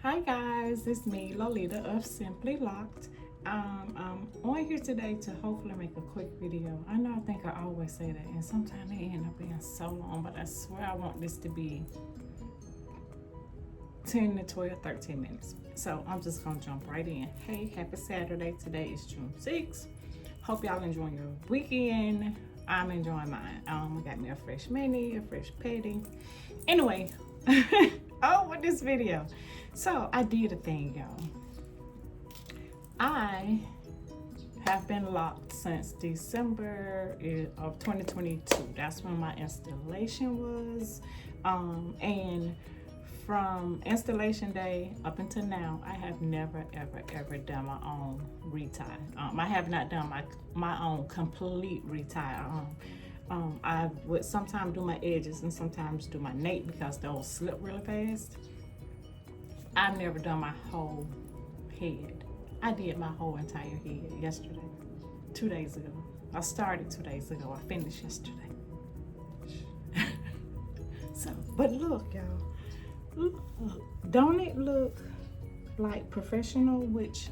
Hi guys, it's me Lolita of Simply Locked. I'm on here today to hopefully make a quick video. I know I think I always say that, and sometimes they end up being so long, but I swear I want this to be 10 to 12, 13 minutes. So I'm just gonna jump right in. Hey, happy Saturday. Today is June 6th. Hope y'all enjoying your weekend. I'm enjoying mine. I got me a fresh mini, a fresh patty. Anyway, with this video. So I did a thing, y'all. I have been locked since December of 2022. That's when my installation was. And from installation day up until now, I have never, ever done my own retie. I have not done my own complete retie. I would sometimes do my edges and sometimes do my nape because those slip really fast. I've never done my whole head. I did my whole entire head yesterday, 2 days ago. I started 2 days ago. I finished yesterday. So, but look, y'all. Look, don't it look like professional? Which,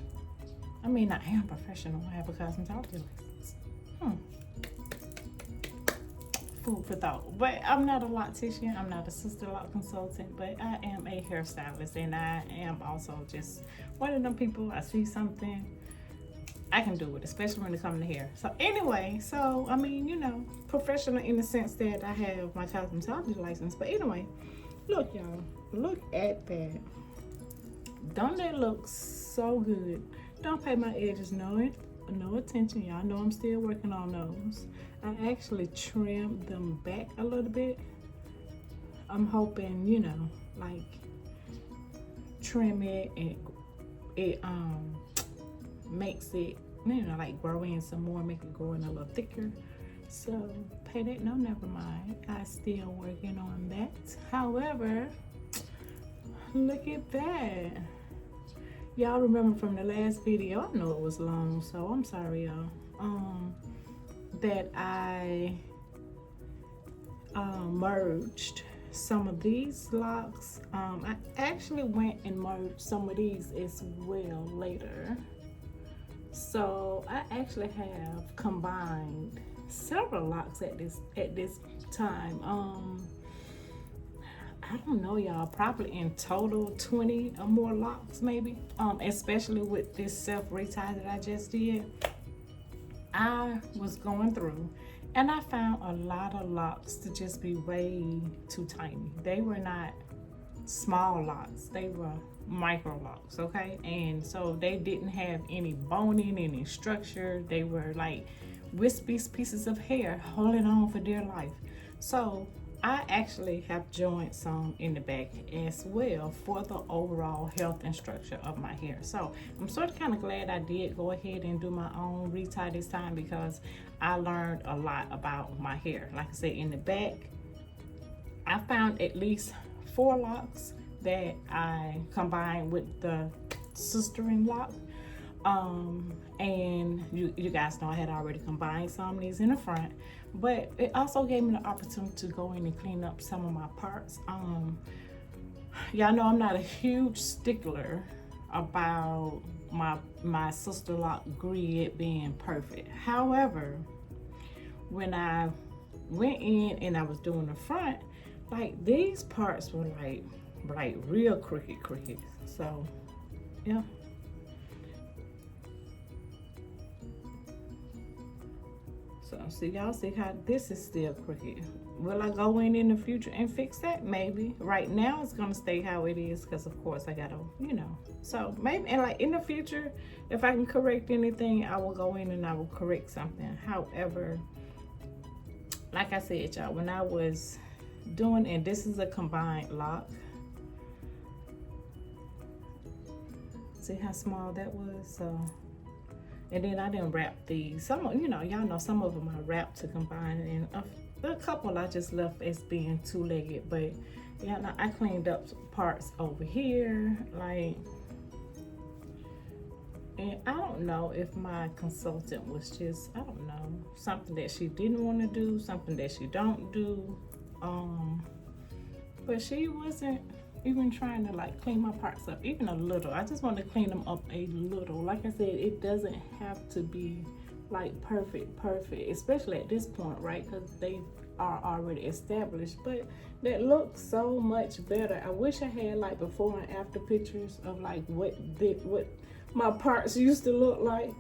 I mean, I am professional. I have a cosmetology license. Food for thought. But I'm not a loctician. I'm not a sister lock consultant, but I am a hairstylist, and I am also just one of them people. I see something, I can do it, especially when it comes to hair. So anyway, I mean, professional in the sense that I have my cosmetology license. But anyway, look, y'all, look at that. Don't that look so good? Don't pay my edges no attention. Y'all know I'm still working on those. I actually trimmed them back a little bit. I'm hoping, like trim it and it makes it, like grow in some more, make it grow in a little thicker. So pay that, no, never mind. I still working on that. However, look at that. Y'all remember from the last video, I know it was long, so I'm sorry, y'all. That I merged some of these locks. I actually went and merged some of these as well later. So I actually have combined several locks at this time. I don't know, y'all, probably in total 20 or more locks maybe, especially with this self retie that I just did. I was going through and I found a lot of locks to just be way too tiny. They were not small locks, they were micro locks, okay? And so they didn't have any boning, any structure. They were like wispy pieces of hair holding on for dear life. So I actually have joined some in the back as well for the overall health and structure of my hair. So I'm sort of kind of glad I did go ahead and do my own retie this time, because I learned a lot about my hair. Like I said, in the back, I found at least 4 locks that I combined with the sistering lock. And you guys know I had already combined some of these in the front, but it also gave me the opportunity to go in and clean up some of my parts. Y'all know I'm not a huge stickler about my sister lock grid being perfect. However, when I went in and I was doing the front, like these parts were like real crooked. So yeah. So see, y'all see how this is still crooked. Will I go in the future and fix that? Maybe. Right now it's gonna stay how it is, because of course I gotta, So maybe, and like in the future, if I can correct anything, I will go in and I will correct something. However, like I said, y'all, when I was doing, and this is a combined lock. See how small that was? So, and then I didn't wrap these. Some, y'all know some of them I wrapped to combine, and a couple I just left as being two-legged. But yeah, no, I cleaned up parts over here, like, and I don't know if my consultant was just, I don't know, something that she didn't want to do, something that she don't do. But she wasn't, even trying to like clean my parts up even a little. I just want to clean them up a little. Like I said, it doesn't have to be like perfect, especially at this point, right? Because they are already established, but that looks so much better. I wish I had like before and after pictures of like what my parts used to look like.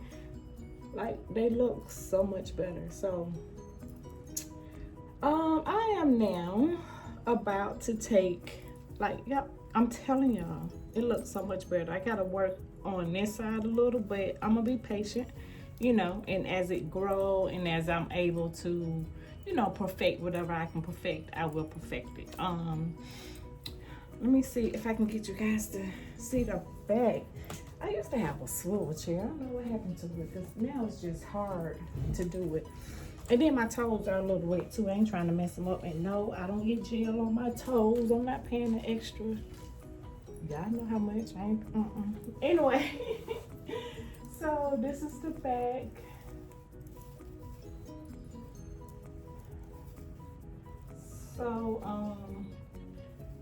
Like they look so much better. So I am now about to take, like, yep, I'm telling y'all, it looks so much better. I gotta work on this side a little, but I'm gonna be patient, you know, and as it grow and as I'm able to, you know, perfect whatever I can perfect, I will perfect it. Let me see if I can get you guys to see the back. I used to have a swivel chair. I don't know what happened to it, because now it's just hard to do it. And then my toes are a little wet too. I ain't trying to mess them up. And no, I don't get gel on my toes. I'm not paying the extra. Y'all know how much. I ain't, Anyway, so this is the back. So,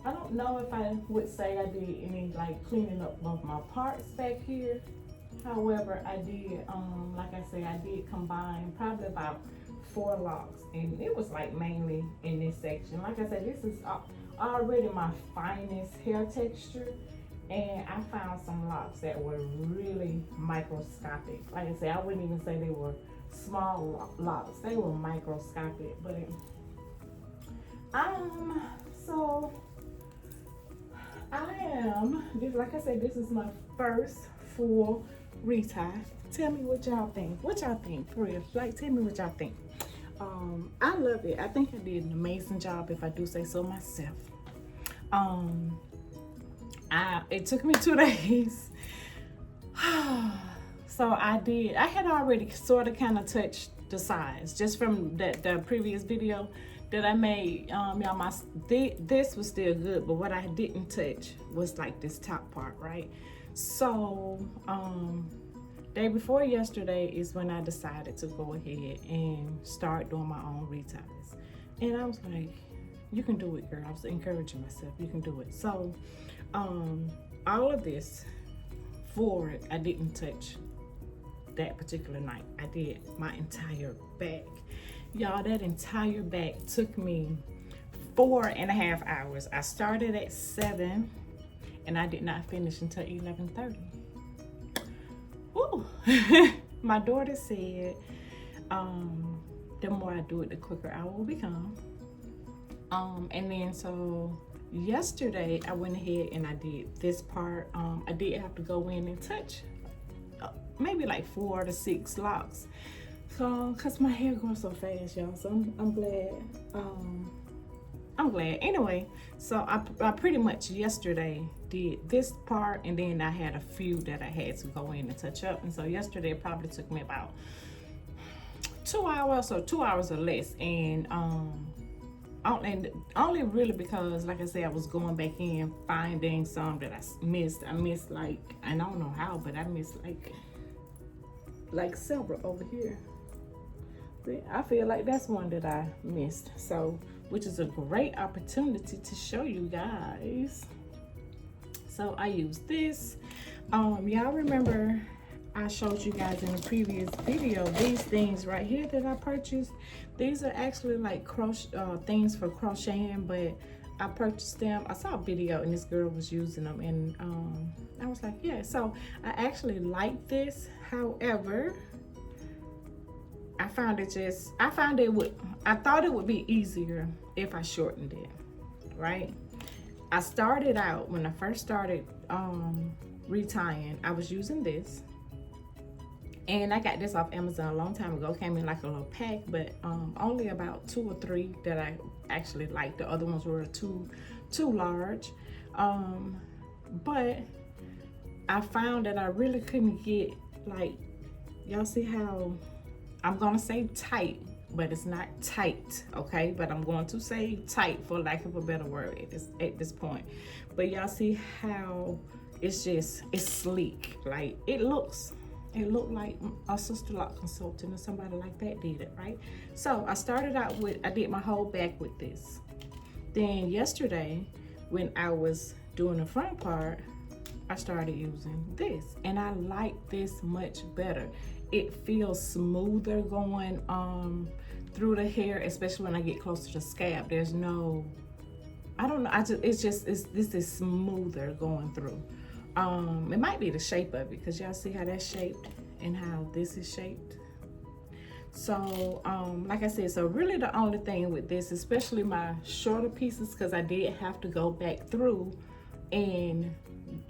I don't know if I would say I did any like cleaning up of my parts back here. However, I did, like I said, I did combine probably about 4 locks, and it was like mainly in this section. Like I said, this is already my finest hair texture, and I found some locks that were really microscopic. Like I said, I wouldn't even say they were small locks, they were microscopic. But so I am, like I said, this is my first full retie. Tell me what y'all think. What y'all think, for real? Like, tell me what y'all think. I love it. I think I did an amazing job, if I do say so myself. It took me 2 days. So I had already sort of kind of touched the sides just from the previous video that I made. Y'all, this was still good, but what I didn't touch was like this top part, right? So day before yesterday is when I decided to go ahead and start doing my own reties. And I was like, you can do it, girl. I was encouraging myself, you can do it. So all of this forward, I didn't touch that particular night. I did my entire back. Y'all, that entire back took me 4.5 hours. I started at 7 and I did not finish until 11:30. Woo! My daughter said, the more I do it, the quicker I will become. And then so yesterday I went ahead and I did this part. I did have to go in and touch maybe like 4 to 6 locks. So, cause my hair grows so fast, y'all. So I'm glad. I'm glad. Anyway, so I pretty much yesterday did this part, and then I had a few that I had to go in and touch up. And so yesterday it probably took me about 2 hours or 2 hours or less. And only really because, like I said, I was going back in finding some that I missed. I missed like, I don't know how, but I missed like several over here. I feel like that's one that I missed, so which is a great opportunity to show you guys. So I used this. Y'all remember I showed you guys in the previous video these things right here that I purchased. These are actually like things for crocheting, but I purchased them. I saw a video and this girl was using them, and I was like, yeah. So I actually like this. However, I thought it would be easier if I shortened it, right? I started out, when I first started retying, I was using this. And I got this off Amazon a long time ago. It came in like a little pack, but only about 2 or 3 that I actually liked. The other ones were too large. But I found that I really couldn't get, like, y'all see how I'm gonna say tight, but it's not tight, okay? But I'm going to say tight for lack of a better word at this point. But y'all see how it's sleek. Like it looked like a Sister Lock consultant or somebody like that did it, right? So I started out I did my whole back with this. Then yesterday, when I was doing the front part, I started using this, and I like this much better. It feels smoother going through the hair, especially when I get close to the scalp. There's no, I don't know, this is smoother going through. It might be the shape of it, because y'all see how that's shaped and how this is shaped. So like I said, so really the only thing with this, especially my shorter pieces, because I did have to go back through and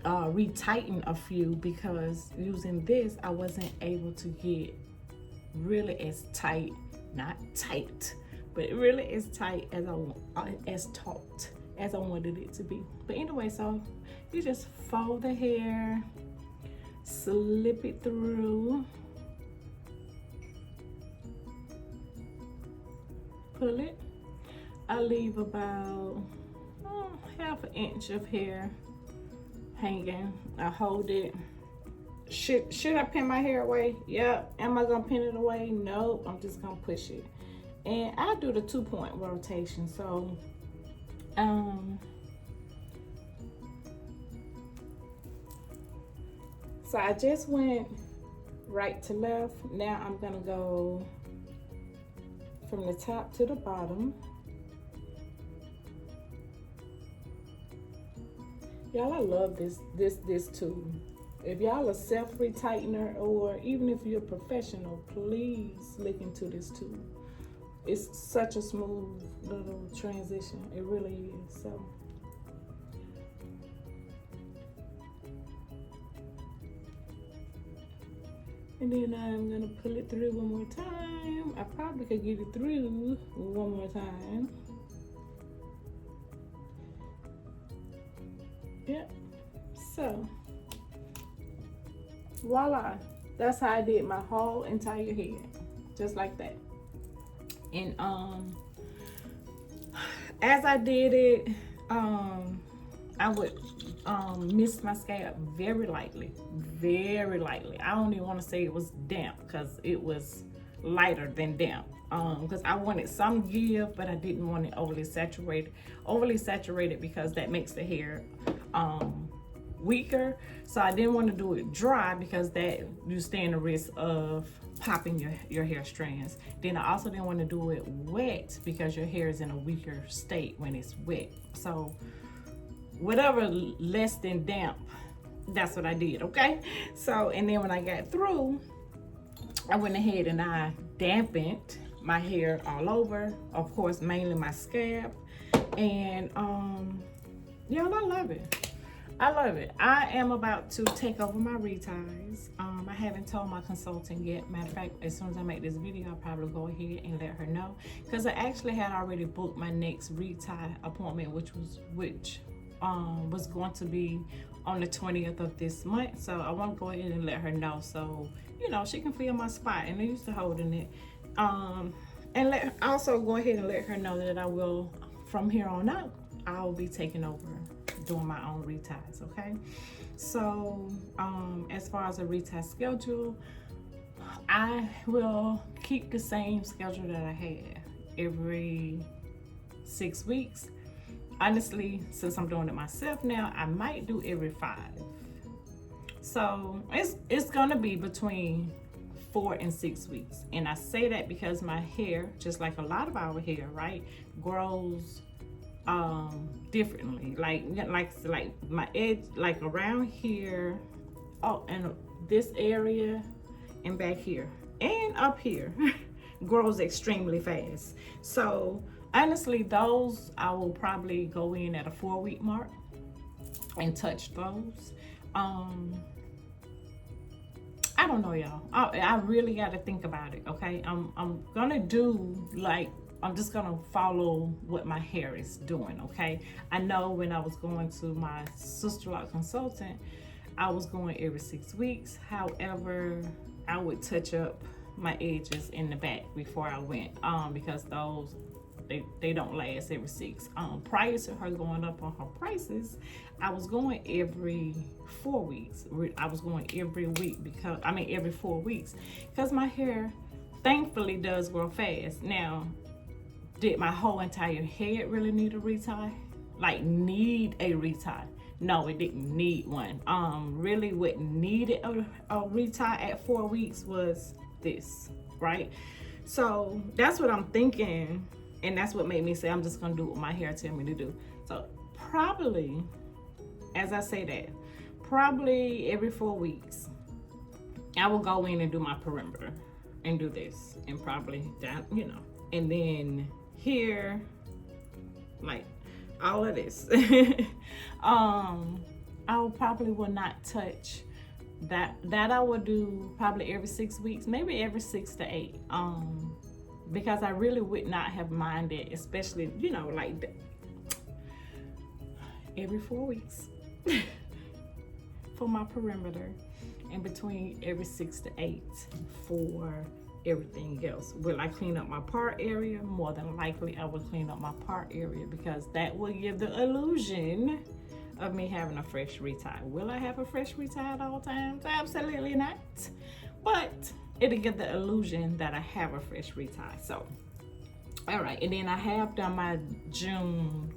retighten a few, because using this I wasn't able to get really as tight, not tight, but really as tight as as taut as I wanted it to be. But anyway, so you just fold the hair, slip it through, pull it. I leave about half an inch of hair hanging. I hold it. Should I pin my hair away? Yep. Am I gonna pin it away? Nope. I'm just gonna push it. And I do the 2-point rotation. So so I just went right to left. Now I'm gonna go from the top to the bottom. Y'all, I love this tool. If y'all a self-retightener, or even if you're a professional, please look into this tool. It's such a smooth little transition. It really is. So and then I'm gonna pull it through one more time. I probably could get it through one more time. Yep. So voila, that's how I did my whole entire head, just like that. And as I did it, I would mist my scalp very lightly, very lightly. I don't even want to say it was damp, because it was lighter than damp, because I wanted some give, but I didn't want it overly saturated because that makes the hair weaker. So I didn't want to do it dry, because that you stand the risk of popping your hair strands. Then I also didn't want to do it wet, because your hair is in a weaker state when it's wet. So whatever less than damp, that's what I did. Okay, so and then when I got through, I went ahead and I dampened my hair all over, of course mainly my scalp. And y'all, I love it. I love it. I am about to take over my reties. I haven't told my consultant yet. Matter of fact, as soon as I make this video, I'll probably go ahead and let her know, because I actually had already booked my next retie appointment, which was going to be on the 20th of this month. So I want to go ahead and let her know, so you know she can fill my spot, and I'm used to holding it. And also go ahead and let her know that I will, from here on out, I'll be taking over doing my own reties. Okay, so as far as a retie schedule, I will keep the same schedule that I had every 6 weeks. Honestly, since I'm doing it myself now, I might do every 5. So it's gonna be between 4 and 6 weeks. And I say that because my hair, just like a lot of our hair, right, grows differently. Like my edge, like around here, and this area, and back here, and up here, grows extremely fast. So honestly, those I will probably go in at a 4-week mark and touch those. I don't know, y'all. I really got to think about it. Okay, I'm gonna do, like, I'm just gonna follow what my hair is doing. Okay, I know when I was going to my sister-in-law consultant, I was going every 6 weeks. However, I would touch up my edges in the back before I went, because those they don't last every 6. Prior to her going up on her prices, I was going every 4 weeks. I was going every week, because every 4 weeks, because my hair thankfully does grow fast. Now, did my whole entire head really need a retie? Like, need a retie? No, it didn't need one. Really what needed a retie at 4 weeks was this, right? So that's what I'm thinking, and that's what made me say I'm just gonna do what my hair tell me to do. So probably, as I say that, probably every 4 weeks, I will go in and do my perimeter and do this, and probably down, you know, and then here, like all of this. I probably will not touch that. I will do probably every 6 weeks, maybe every 6 to 8, because I really would not have minded, especially, you know, like every 4 weeks for my perimeter, and between every 6 to 8 for everything else. Will I clean up my part area? More than likely I will clean up my part area, because that will give the illusion of me having a fresh retie. Will I have a fresh retie at all times? Absolutely not. But it'll give the illusion that I have a fresh retie. So, all right, and then I have done my June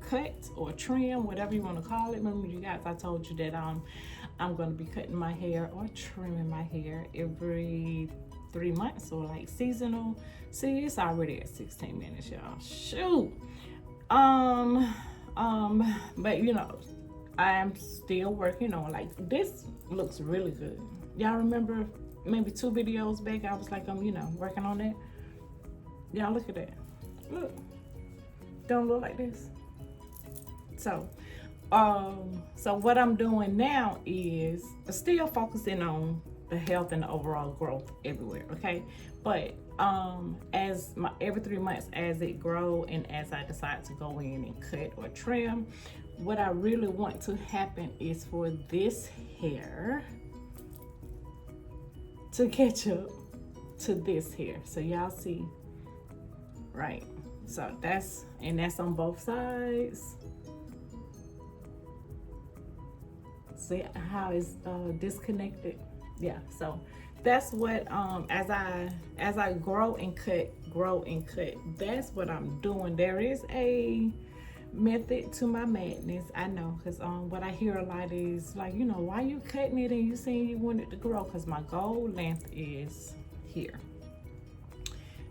cut or trim, whatever you want to call it. Remember, you guys, I told you that I'm going to be cutting my hair or trimming my hair every 3 months, or like seasonal. See, it's already at 16 minutes, y'all. Shoot. But you know, I'm still working on, like, this looks really good. Y'all remember maybe 2 videos back, I was like, you know, working on that. Y'all look at that. Look. Don't look like this. So what I'm doing now is still focusing on the health and the overall growth everywhere, okay? But as every 3 months, as it grow and as I decide to go in and cut or trim, what I really want to happen is for this hair to catch up to this hair. So y'all see, right? So that's on both sides. See how it's disconnected? Yeah, so that's what as I grow and cut, that's what I'm doing. There is a method to my madness, I know, because what I hear a lot is like, you know, why you cutting it and you saying you want it to grow? Because my goal length is here.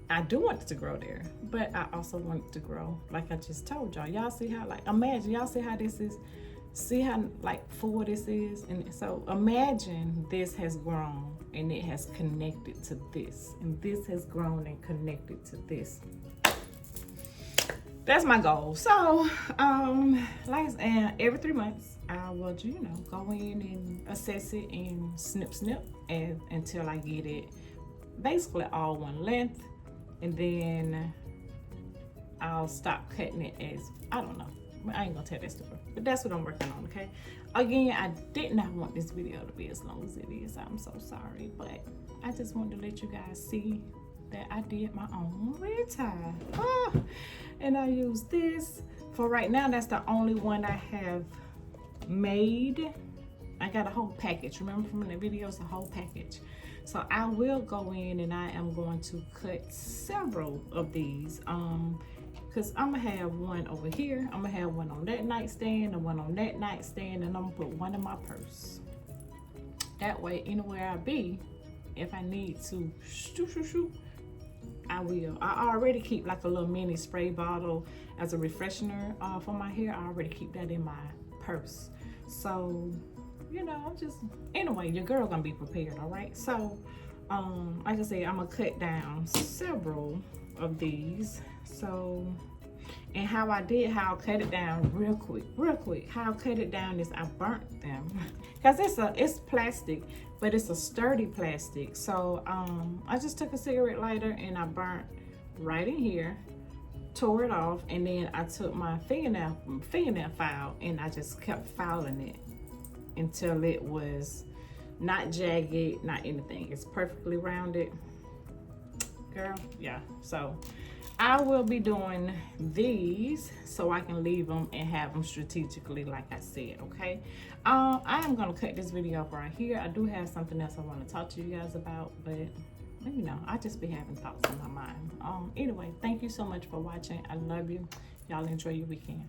I do want it to grow there, but I also want it to grow like I just told y'all. Y'all see how, like, imagine, y'all see how this is, see how like full this is? And so imagine this has grown and it has connected to this, and this has grown and connected to this. That's my goal. So like, and every 3 months I will, you know, go in and assess it and snip and until I get it basically all one length, and then I'll stop cutting it as, I don't know, I ain't gonna tell that story, but that's what I'm working on, okay? Again, I did not want this video to be as long as it is. I'm so sorry, but I just wanted to let you guys see that I did my own retie. And I use this for right now. That's the only one I have made. I got a whole package. Remember from the videos, the whole package. So I will go in and I am going to cut several of these. Because I'm gonna have one over here, I'm gonna have one on that nightstand and one on that nightstand, and I'm gonna put one in my purse. That way, anywhere I be, if I need to shoot, I will. I already keep like a little mini spray bottle as a refreshener for my hair. I already keep that in my purse. So, you know, I'm just, anyway, your girl gonna be prepared, all right? So, like I said, I'm gonna cut down several of these. So, and how I cut it down real quick. How I cut it down is I burnt them because it's plastic, but it's a sturdy plastic. So I just took a cigarette lighter and I burnt right in here, tore it off, and then I took my fingernail file and I just kept filing it until it was not jagged, not anything. It's perfectly rounded. Girl, yeah. So I will be doing these so I can leave them and have them strategically, like I said, okay? I am gonna cut this video up right here. I do have something else I want to talk to you guys about, but you know, I just be having thoughts in my mind. Anyway, thank you so much for watching. I love you. Y'all enjoy your weekend.